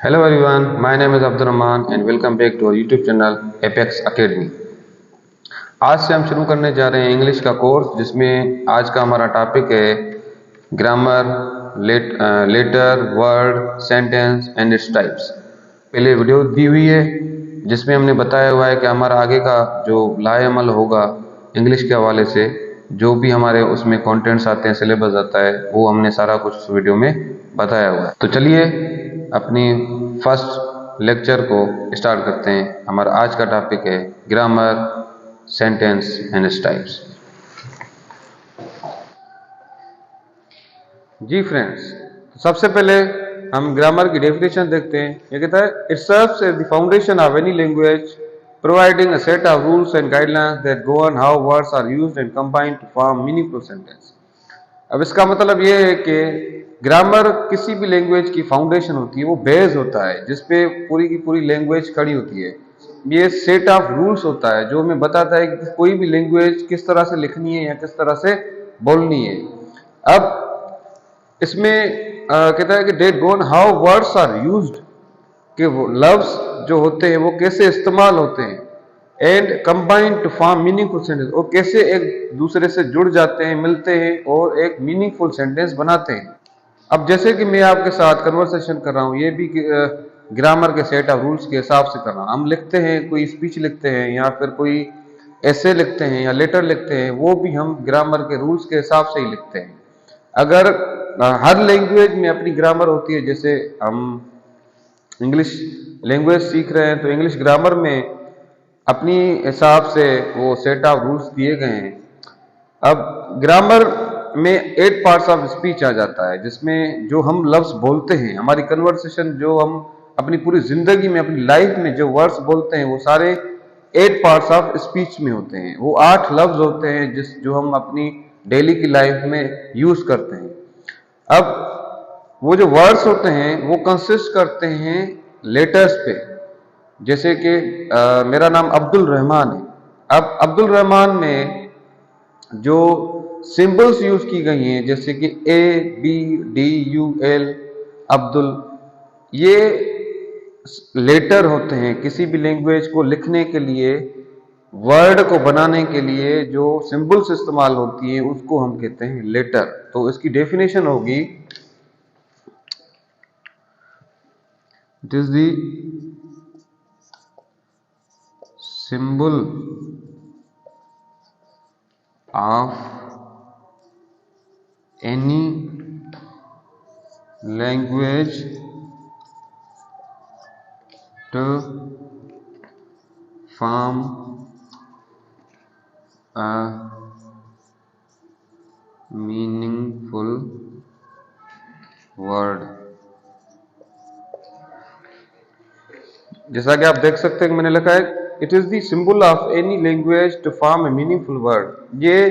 Hello everyone, my name is Abdul Rahman and welcome back to our YouTube channel Apex Academy। आज से हम शुरू करने जा रहे हैं इंग्लिश का कोर्स जिसमें आज का हमारा टॉपिक है grammar, letter, word, sentence and its types. पहले वीडियो दी हुई है जिसमें हमने बताया हुआ है कि हमारा आगे का जो लाएअमल होगा इंग्लिश के हवाले से, जो भी हमारे उसमें कंटेंट्स आते हैं, सिलेबस आता है, वो हमने सारा कुछ उस वीडियो में बताया हुआ है। तो चलिए अपनी फर्स्ट लेक्चर को स्टार्ट करते हैं। हमारा आज का टॉपिक है grammar, sentence and its types. जी फ्रेंड्स, सबसे पहले हम ग्रामर की डेफिनेशन देखते हैं। ये कहता है it serves as the foundation of any language, providing a set of rules and guidelines that govern how words are used and combined to form meaningful sentence। अब इसका मतलब ये है कि ग्रामर किसी भी लैंग्वेज की फाउंडेशन होती है, वो बेस होता है जिसपे पूरी की पूरी लैंग्वेज खड़ी होती है। ये सेट ऑफ रूल्स होता है जो हमें बताता है कि कोई भी लैंग्वेज किस तरह से लिखनी है या किस तरह से बोलनी है। अब इसमें कहता है कि that govern how words are used, कि वो लफ्ज जो होते हैं वो कैसे इस्तेमाल होते हैं, and combine to form meaningful sentence, और कैसे एक दूसरे से जुड़ जाते हैं, मिलते हैं और एक मीनिंगफुल सेंटेंस बनाते हैं। अब जैसे कि मैं आपके साथ कन्वर्सेशन कर रहा हूँ, ये भी ग्रामर के सेट ऑफ रूल्स के हिसाब से कर रहा हूँ। हम लिखते हैं, कोई स्पीच लिखते हैं या फिर कोई ऐसे लिखते हैं या लेटर लिखते हैं, वो भी हम ग्रामर के रूल्स के हिसाब से ही लिखते हैं। अगर हर लैंग्वेज में अपनी ग्रामर होती है, जैसे हम इंग्लिश लैंग्वेज सीख रहे हैं तो इंग्लिश ग्रामर में अपनी हिसाब से वो सेट ऑफ रूल्स दिए गए हैं। अब ग्रामर में 8 पार्ट्स ऑफ स्पीच आ जाता है, जिसमें जो हम लफ्ज बोलते हैं, हमारी कन्वर्सेशन, जो हम अपनी पूरी जिंदगी में, अपनी लाइफ में जो वर्ड्स बोलते हैं, वो सारे 8 पार्ट्स ऑफ स्पीच में होते हैं। वो 8 लफ्ज होते हैं जो हम अपनी डेली की लाइफ में यूज करते हैं। अब वो जो वर्ड्स होते हैं वो कंसिस्ट करते हैं लेटर्स पे। जैसे कि मेरा नाम अब्दुल रहमान है। अब अब्दुल रहमान में जो सिंबल्स यूज की गई हैं, जैसे कि ABDUL, अब्दुल, ये लेटर होते हैं। किसी भी लैंग्वेज को लिखने के लिए, वर्ड को बनाने के लिए जो सिंबल्स इस्तेमाल होती है उसको हम कहते हैं लेटर। तो इसकी डेफिनेशन होगी, it is the symbol of any language to form a meaningful word। जैसा कि आप देख सकते हैं, मैंने लिखा है it is the symbol of any language to form a meaningful word. ये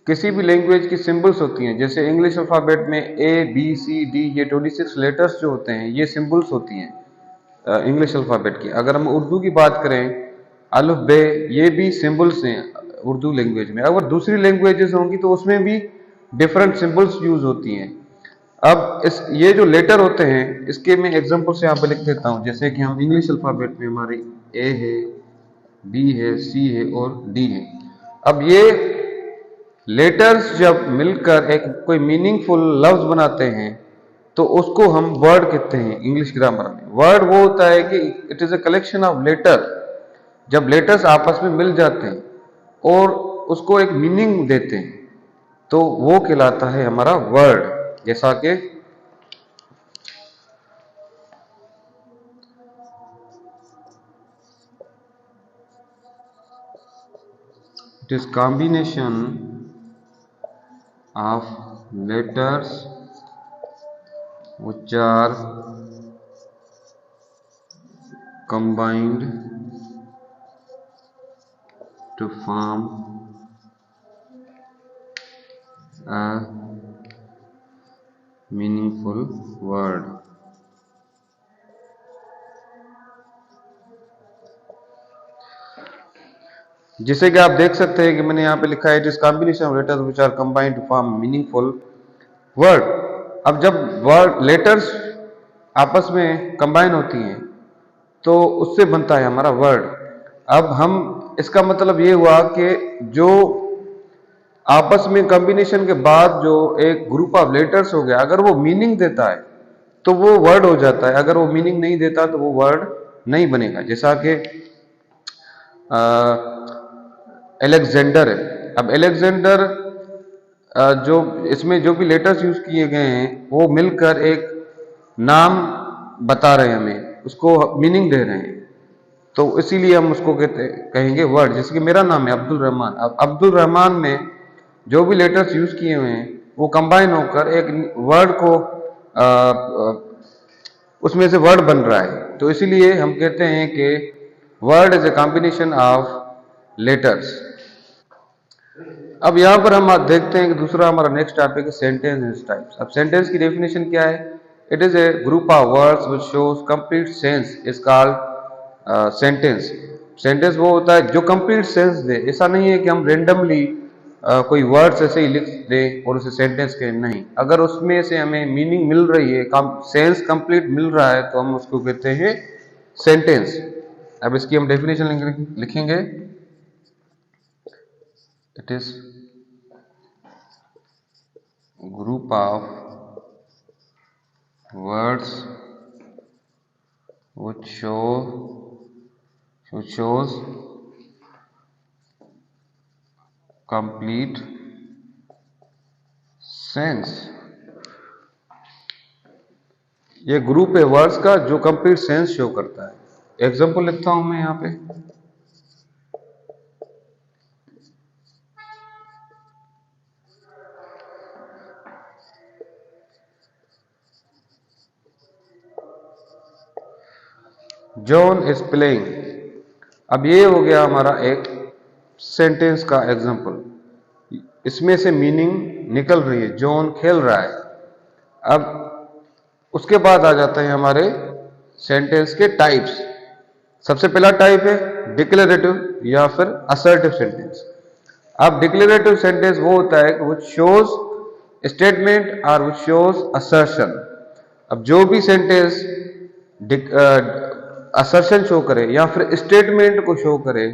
किसी भी लैंग्वेज की सिंबल्स होती हैं। जैसे इंग्लिश अल्फाबेट में ABCD, ये 26 लेटर्स जो होते हैं, ये सिंबल्स होती हैं इंग्लिश अल्फाबेट की। अगर हम उर्दू की बात करें, अलिफ बे, ये भी सिंबल्स हैं उर्दू लैंग्वेज में। अगर दूसरी लैंग्वेजेस होंगी तो उसमें भी डिफरेंट सिंबल्स यूज होती हैं। अब ये जो लेटर होते हैं, इसके मैं एग्जांपल से यहाँ पे लिख देता हूँ। जैसे कि हम इंग्लिश अल्फाबेट में हमारी A है, B है, C है और D है। अब ये लेटर्स जब मिलकर एक कोई मीनिंगफुल लफ्ज बनाते हैं तो उसको हम वर्ड कहते हैं इंग्लिश ग्रामर में। वर्ड वो होता है कि it is a collection of letter. जब लेटर्स आपस में मिल जाते हैं और उसको एक मीनिंग देते हैं तो वो कहलाता है हमारा वर्ड। जैसा कि it is combination of letters which are combined to form a meaningful word। जिसे कि आप देख सकते हैं कि मैंने यहाँ पे लिखा है it is combination of letters which are combined to form meaningful word. अब जब वर्ड लेटर्स आपस में कंबाइन होती हैं तो उससे बनता है हमारा वर्ड। अब हम इसका मतलब ये हुआ कि जो आपस में कॉम्बिनेशन के बाद जो एक ग्रुप ऑफ लेटर्स हो गया, अगर वो मीनिंग देता है तो वो वर्ड हो जाता है, अगर वो मीनिंग नहीं देता तो वो वर्ड नहीं बनेगा। जैसा कि एलेक्जेंडर है। अब एलेक्जेंडर जो इसमें जो भी लेटर्स यूज किए गए हैं वो मिलकर एक नाम बता रहे हैं, हमें उसको मीनिंग दे रहे हैं, तो इसीलिए हम उसको कहेंगे वर्ड। जैसे कि मेरा नाम है अब्दुल रहमान। अब अब्दुल रहमान में जो भी लेटर्स यूज किए हुए हैं वो कंबाइन होकर एक वर्ड को उसमें से वर्ड बन रहा है, तो इसीलिए हम कहते हैं कि word is a combination of letters. अब यहां पर हम देखते हैं कि दूसरा हमारा नेक्स्ट टॉपिक है सेंटेंस एंड टाइप्स। अब सेंटेंस की डेफिनेशन क्या है? It is a group of words which shows complete sense is called sentence. Sentence वो होता है जो कंप्लीट सेंस दे। ऐसा नहीं है कि हम रेंडमली कोई वर्ड्स ऐसे ही लिख दें और उसे सेंटेंस कहें, नहीं। अगर उसमें से हमें मीनिंग मिल रही है, सेंस कंप्लीट मिल रहा है, तो हम उसको कहते हैं सेंटेंस। अब इसकी हम डेफिनेशन लिखेंगे। It is group of words which shows complete sense। ये ग्रुप है वर्ड्स का जो कंप्लीट सेंस शो करता है। एग्जांपल लिखता हूं मैं यहां पे। John is playing. अब ये हो गया हमारा एक सेंटेंस का एग्जांपल। इसमें से मीनिंग निकल रही है, जॉन खेल रहा है। अब उसके बाद आ जाता है हमारे सेंटेंस के टाइप्स। सबसे पहला टाइप है डिक्लेरेटिव या फिर असर्टिव सेंटेंस। अब डिक्लेरेटिव सेंटेंस वो होता है व्हिच शोज स्टेटमेंट और व्हिच शोज असर्शन। अब जो भी सेंटेंस असर्शन शो करे या फिर स्टेटमेंट को शो करे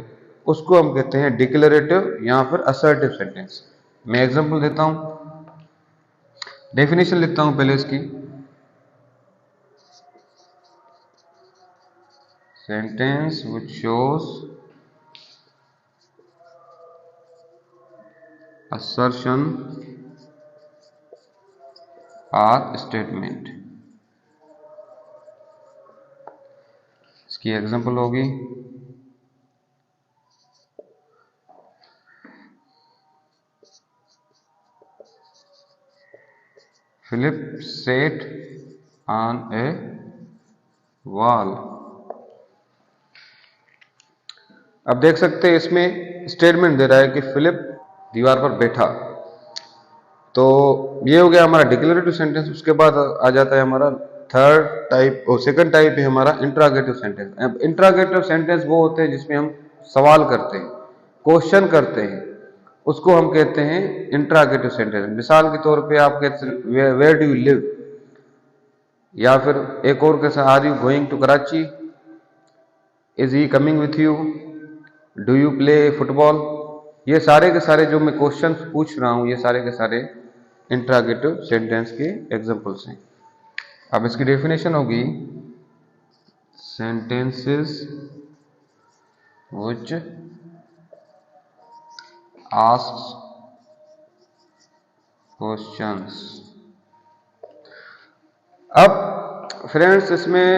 उसको हम कहते हैं डिक्लेरेटिव या फिर असर्टिव सेंटेंस। मैं एग्जांपल देता हूं, डेफिनेशन लिखता हूं पहले इसकी। Sentence which shows assertion or statement। इसकी एग्जांपल होगी Philip sat on a wall. अब देख सकते हैं इसमें स्टेटमेंट दे रहा है कि फिलिप दीवार पर बैठा, तो ये हो गया हमारा डिक्लेरेटिव सेंटेंस। उसके बाद आ जाता है हमारा थर्ड टाइप और सेकंड टाइप है हमारा इंट्रागेटिव सेंटेंस। अब इंट्रागेटिव सेंटेंस वो होते हैं जिसमें हम सवाल करते हैं, क्वेश्चन करते हैं, उसको हम कहते हैं इंट्रागेटिव सेंटेंस। मिसाल के तौर पे आप कहते हैं वेयर डू यू लिव, या फिर एक और कैसा are you going to Karachi, is he coming with you, do you play football. ये सारे के सारे जो मैं क्वेश्चन पूछ रहा हूं ये सारे के सारे इंट्रागेटिव सेंटेंस के एग्जांपल्स हैं। अब इसकी डेफिनेशन होगी सेंटेंसेस व्हिच आस्क्स क्वेश्चंस। अब फ्रेंड्स इसमें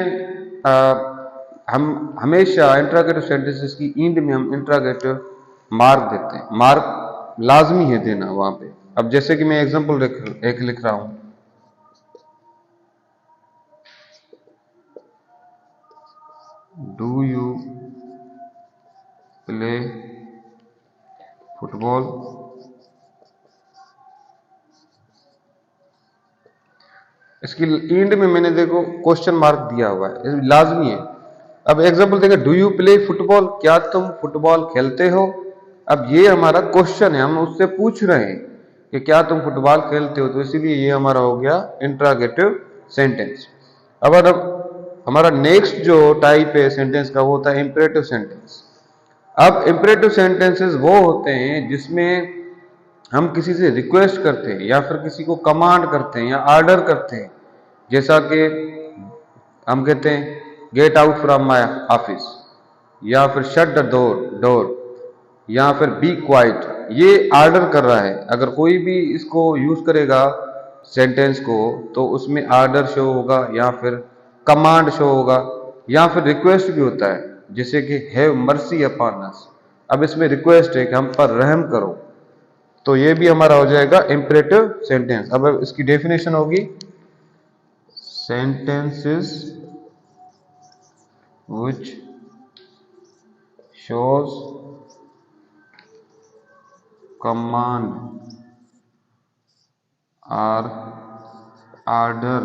हम हमेशा इंट्रागेटिव सेंटेंसेस की एंड में हम इंट्रागेटिव मार्क देते हैं। मार्क लाजमी है देना वहां पे। अब जैसे कि मैं एग्जांपल एक लिख रहा हूं, डू यू प्ले फुटबॉल। इसकी एंड में मैंने देखो क्वेश्चन मार्क दिया हुआ है, लाजमी है। अब एग्जांपल देखें, डू यू प्ले फुटबॉल, क्या तुम फुटबॉल खेलते हो। अब ये हमारा क्वेश्चन है, हम उससे पूछ रहे हैं कि क्या तुम फुटबॉल खेलते हो, तो इसीलिए ये हमारा हो गया इंट्रागेटिव सेंटेंस। अब हमारा नेक्स्ट जो टाइप है सेंटेंस का वो होता है इंपरेटिव सेंटेंस। अब इंपरेटिव सेंटेंसेस वो होते हैं जिसमें हम किसी से रिक्वेस्ट करते हैं या फिर किसी को कमांड करते हैं या ऑर्डर करते हैं, जैसा कि हम कहते हैं get out from my office, या फिर शट द डोर, या फिर बी क्वाइट। ये ऑर्डर कर रहा है। अगर कोई भी इसको यूज करेगा सेंटेंस को तो उसमें ऑर्डर शो होगा या फिर कमांड शो होगा या फिर रिक्वेस्ट भी होता है, जैसे कि हैव मर्सी अपॉन अस। अब इसमें रिक्वेस्ट है कि हम पर रहम करो, तो ये भी हमारा हो जाएगा इंपरेटिव सेंटेंस। अब इसकी डेफिनेशन होगी sentences which shows command or order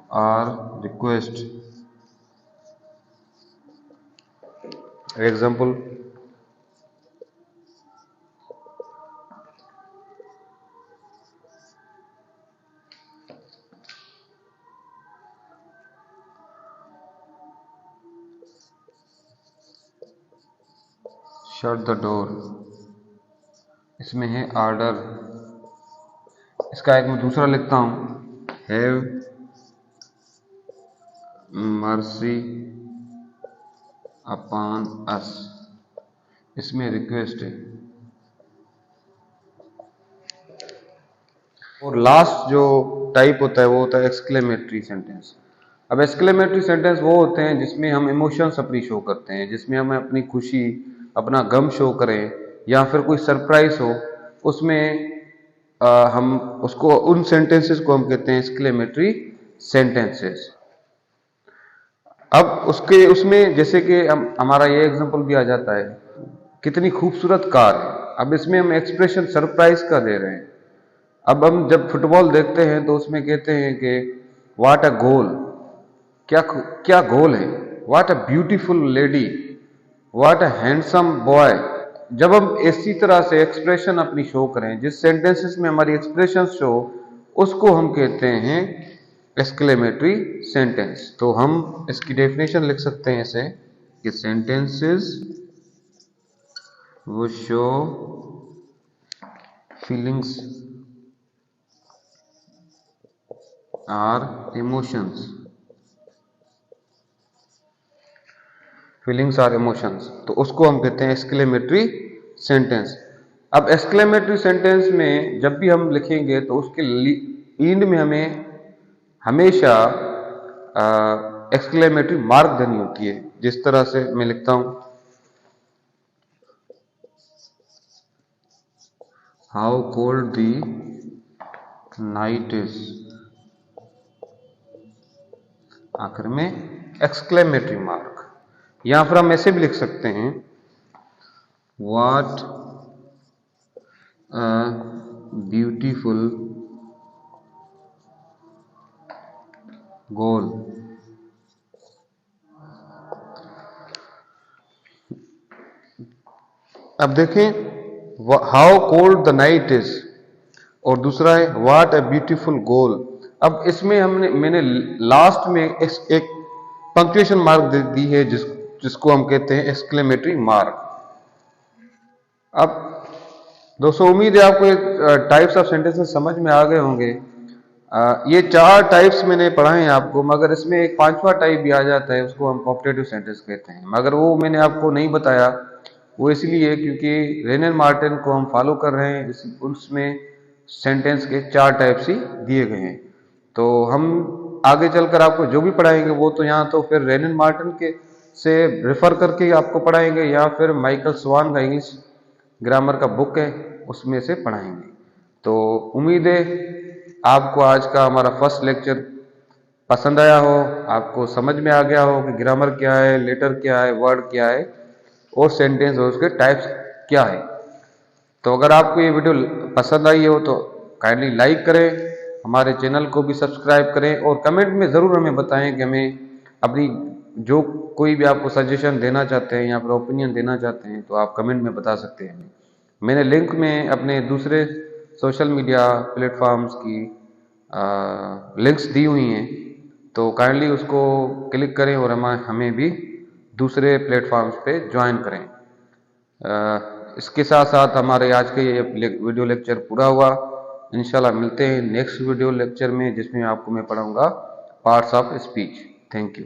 or request. Example, shut the door, इसमें है ऑर्डर। इसका एक मैं दूसरा लिखता हूं, हैव मर्सी अपॉन अस, इसमें रिक्वेस्ट है। और लास्ट जो टाइप होता है वो होता है एक्सक्लेमेटरी सेंटेंस। अब एक्सक्लेमेटरी सेंटेंस वो होते हैं जिसमें हम इमोशंस अपनी शो करते हैं, जिसमें हम अपनी खुशी, अपना गम शो करें या फिर कोई सरप्राइज हो, उसमें हम उसको, उन सेंटेंसेस को हम कहते हैं एक्सक्लेमेटरी सेंटेंसेस। अब उसके उसमें जैसे कि हमारा ये एग्जांपल भी आ जाता है, कितनी खूबसूरत कार है। अब इसमें हम एक्सप्रेशन सरप्राइज का दे रहे हैं। अब हम जब फुटबॉल देखते हैं तो उसमें कहते हैं कि व्हाट अ गोल, क्या क्या गोल है, what a beautiful lady, what a handsome boy. जब हम इसी तरह से एक्सप्रेशन अपनी शो करें, जिस सेंटेंसेस में हमारी एक्सप्रेशन शो, उसको हम कहते हैं एक्सक्लेमेटरी सेंटेंस। तो हम इसकी डेफिनेशन लिख सकते हैं ऐसे कि सेंटेंसेस वो show feelings or emotions, feelings or emotions, तो उसको हम कहते हैं एक्सक्लेमेटरी सेंटेंस। अब एक्सक्लेमेटरी सेंटेंस में जब भी हम लिखेंगे तो उसके एंड में हमें हमेशा एक्सक्लेमेटरी मार्क देनी होती है। जिस तरह से मैं लिखता हूं, how cold the night is, आखिर में एक्सक्लेमेटरी मार्क। या फिर हम ऐसे भी लिख सकते हैं, व्हाट अ ब्यूटीफुल गोल। अब देखें, how cold the night is और दूसरा है व्हाट अ ब्यूटीफुल गोल। अब इसमें मैंने लास्ट में एक पंक्चुएशन मार्क दे दी है, जिसको हम कहते हैं एक्सक्लेमेटरी मार्क। अब दोस्तों, उम्मीद है आपको एक टाइप्स ऑफ सेंटेंसेस समझ में आ गए होंगे। ये 4 टाइप्स मैंने पढ़ाए हैं आपको, मगर इसमें एक 5वां टाइप भी आ जाता है, उसको हम कोऑपरेटिव सेंटेंस कहते हैं। मगर वो मैंने आपको नहीं बताया, वो इसलिए क्योंकि रेनन मार्टिन को हम फॉलो कर रहे हैं। उसमें सेंटेंस के 4 टाइप्स ही दिए गए हैं। तो हम आगे चलकर आपको जो भी पढ़ाएंगे वो तो यहाँ तो फिर रेनन मार्टिन के से रेफर करके आपको पढ़ाएंगे, या फिर माइकल स्वान का इंग्लिश ग्रामर का बुक है उसमें से पढ़ाएंगे। तो उम्मीद है आपको आज का हमारा फर्स्ट लेक्चर पसंद आया हो, आपको समझ में आ गया हो कि ग्रामर क्या है, लेटर क्या है, वर्ड क्या है और सेंटेंस और उसके टाइप्स क्या है। तो अगर आपको ये वीडियो पसंद आई हो तो काइंडली लाइक करें, हमारे चैनल को भी सब्सक्राइब करें और कमेंट में ज़रूर हमें बताएं कि हमें अपनी जो कोई भी आपको सजेशन देना चाहते हैं या फिर ओपिनियन देना चाहते हैं तो आप कमेंट में बता सकते हैं। मैंने लिंक में अपने दूसरे सोशल मीडिया प्लेटफॉर्म्स की लिंक्स दी हुई हैं, तो काइंडली उसको क्लिक करें और हमें भी दूसरे प्लेटफॉर्म्स पे ज्वाइन करें। इसके साथ साथ हमारे आज के ये वीडियो लेक्चर पूरा हुआ। इंशाल्लाह मिलते हैं नेक्स्ट वीडियो लेक्चर में, जिसमें आपको मैं पढ़ाऊंगा parts of speech. Thank you.